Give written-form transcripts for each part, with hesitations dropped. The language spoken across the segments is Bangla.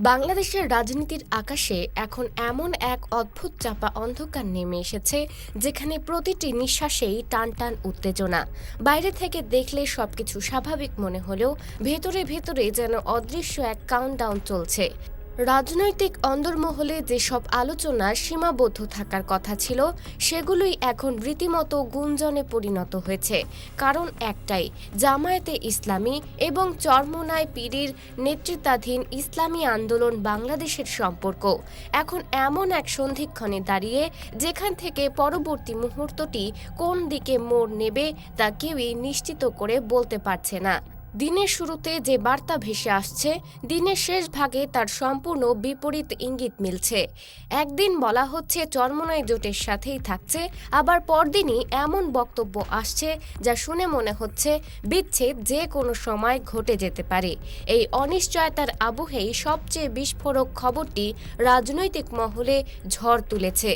বাংলাদেশের রাজনীতির আকাশে এখন এমন এক অদ্ভুত চাপা অন্ধকার নেমে এসেছে, যেখানে প্রতিটি নিঃশ্বাসেই টান টান উত্তেজনা। বাইরে থেকে দেখলে সবকিছু স্বাভাবিক মনে হলেও ভেতরে ভেতরে যেন অদৃশ্য এক কাউন্টডাউন চলছে। রাজনৈতিক অন্দরমহলে যেসব আলোচনা সীমাবদ্ধ থাকার কথা ছিল, সেগুলোই এখন রীতিমতো গুঞ্জনে পরিণত হয়েছে। কারণ একটাই, জামায়াতে ইসলামী এবং চরমোনাই পীরের নেতৃত্বাধীন ইসলামী আন্দোলন বাংলাদেশের সম্পর্ক এখন এমন এক সন্ধিক্ষণে দাঁড়িয়ে, যেখান থেকে পরবর্তী মুহূর্তটি কোন দিকে মোড় নেবে তা কেউই নিশ্চিত করে বলতে পারছে না। দিনের শুরুতে যে বার্তা ভেসে আসছে, দিনের শেষ ভাগে তার সম্পূর্ণ বিপরীত ইঙ্গিত মিলছে। একদিন বলা হচ্ছে চরমোনাই জোটের সাথেই থাকছে, আবার পরদিনই এমন বক্তব্য আসছে যা শুনে মনে হচ্ছে বিচ্ছেদ যে কোনো সময় ঘটে যেতে পারে। এই অনিশ্চয়তার আবহেই সবচেয়ে বিস্ফোরক খবরটি রাজনৈতিক মহলে ঝড় তুলেছে।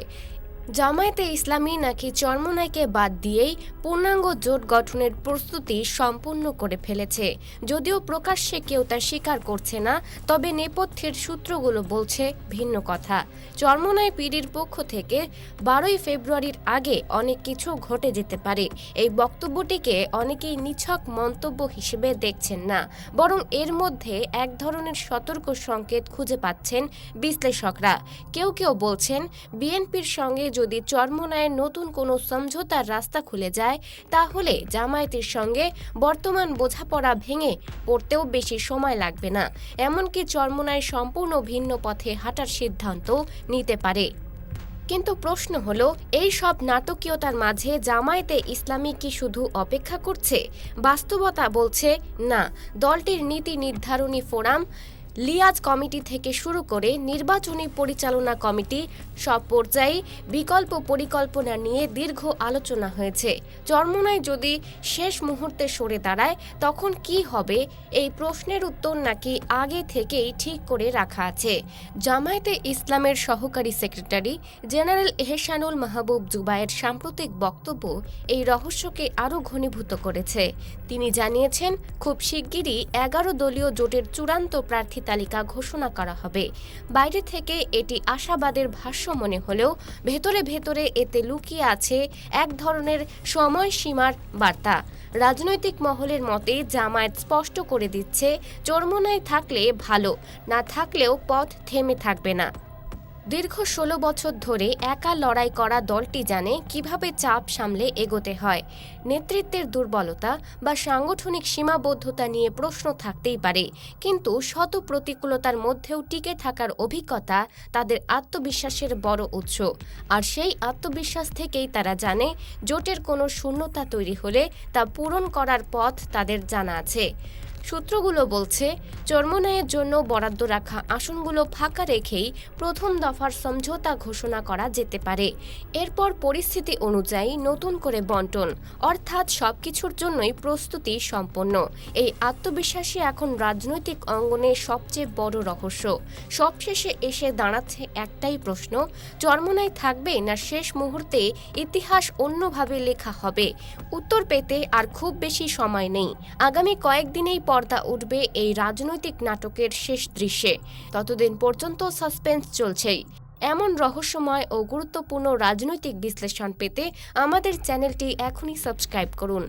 জামায়াতে ইসলামী নাকি চরমোনাইকে বাদ দিয়েই পূর্ণাঙ্গ জোট গঠনের প্রস্তুতি সম্পূর্ণ করে ফেলেছে। যদিও প্রকাশ্যে কেউ তা স্বীকার করছে না, তবে নেপথ্যের সূত্রগুলো বলছে ভিন্ন কথা। চরমোনাই পীরের পক্ষ থেকে 12ই ফেব্রুয়ারির আগে অনেক কিছু ঘটে যেতে পারে। এই বক্তব্যটিকে অনেকেই নিছক মন্তব্য হিসেবে দেখছেন না, বরং এর মধ্যে এক ধরনের সতর্ক সংকেত খুঁজে পাচ্ছেন বিশ্লেষকরা। কেউ কেউ বলছেন, বিএনপির সঙ্গে যদি চরমোনাইয়ের নতুন কোনো সমঝোতার রাস্তা খুলে যায়, তাহলে জামায়াতের সঙ্গে বর্তমান বোঝাপড়া ভেঙে পড়তেও বেশি সময় লাগবে না। এমনকি চরমোনাই সম্পূর্ণ ভিন্ন পথে হাঁটার সিদ্ধান্ত নিতে পারে। কিন্তু প্রশ্ন হলো, এই সব নাটকীয়তার মাঝে জামায়াতে ইসলামী কি শুধু অপেক্ষা করছে? বাস্তবতা বলছে না। দলটির নীতি নির্ধারণী ফোরাম, লিয়াজ কমিটি থেকে শুরু করে নির্বাচনী পরিচালনা কমিটি, সব পর্যায়ে বিকল্প পরিকল্পনা নিয়ে দীর্ঘ আলোচনা হয়েছে। চরমোনাই যদি শেষ মুহূর্তে সরে দাঁড়ায়, তখন কি হবে? এই প্রশ্নের উত্তর নাকি আগে থেকেই ঠিক করে রাখা আছে। জামায়াতে ইসলামের সহকারী সেক্রেটারি জেনারেল এহসানুল মাহবুব জুবায়ের সাম্প্রতিক বক্তব্য এই রহস্যকে আরও ঘনীভূত করেছে। তিনি জানিয়েছেন, খুব শিগগিরই 11 দলীয় জোটের চূড়ান্ত প্রার্থী তালিকা ঘোষণা করা হবে। বাইরে থেকে এটি আশাবাদের ভাষ্য মনে হলেও ভেতরে ভেতরে এতে লুকিয়ে আছে এক ধরনের সময়সীমার বার্তা। রাজনৈতিক মহলের মতে জামায়াত স্পষ্ট করে দিচ্ছে, চরমোনাই থাকলে ভালো, না থাকলেও পথ থেমে থাকবে না। দীর্ঘ 16 বছর ধরে একা লড়াই করা দলটি জানে কিভাবে চাপ সামলে এগোতে হয়। নেতৃত্বের দুর্বলতা বা সাংগঠনিক সীমাবদ্ধতা নিয়ে প্রশ্ন থাকতেই পারে, কিন্তু শত প্রতিকূলতার মধ্যেও টিকে থাকার অভিজ্ঞতা তাদের আত্মবিশ্বাসের বড় উৎস। আর সেই আত্মবিশ্বাস থেকেই তারা জানে, জোটের কোনো শূন্যতা তৈরি হলে তা পূরণ করার পথ তাদের জানা আছে। সূত্রগুলো বলছে, চরমোনাইয়ের জন্য বরাদ্দ রাখা আসনগুলো ফাঁকা রেখেই প্রথম দফার সমঝোতা ঘোষণা করা যেতে পারে। এরপর পরিস্থিতি অনুযায়ী নতুন করে বন্টন, অর্থাৎ সবকিছুর জন্যই প্রস্তুতি সম্পন্ন। এই আত্মবিশ্বাসী এখন রাজনৈতিক অঙ্গনের সবচেয়ে বড় রহস্য। সবশেষে এসে দাঁড়াচ্ছে একটাই প্রশ্ন, চরমোনাই থাকবে না শেষ মুহূর্তে ইতিহাস অন্যভাবে লেখা হবে? উত্তর পেতে আর খুব বেশি সময় নেই। আগামী কয়েকদিনেই পর্দা উঠবে এই রাজনৈতিক নাটকের শেষ দৃশ্যে। ততদিন পর্যন্ত সাসপেন্স চলছেই। এমন রহস্যময় ও গুরুত্বপূর্ণ রাজনৈতিক বিশ্লেষণ পেতে আমাদের চ্যানেলটি এখনই সাবস্ক্রাইব করুন।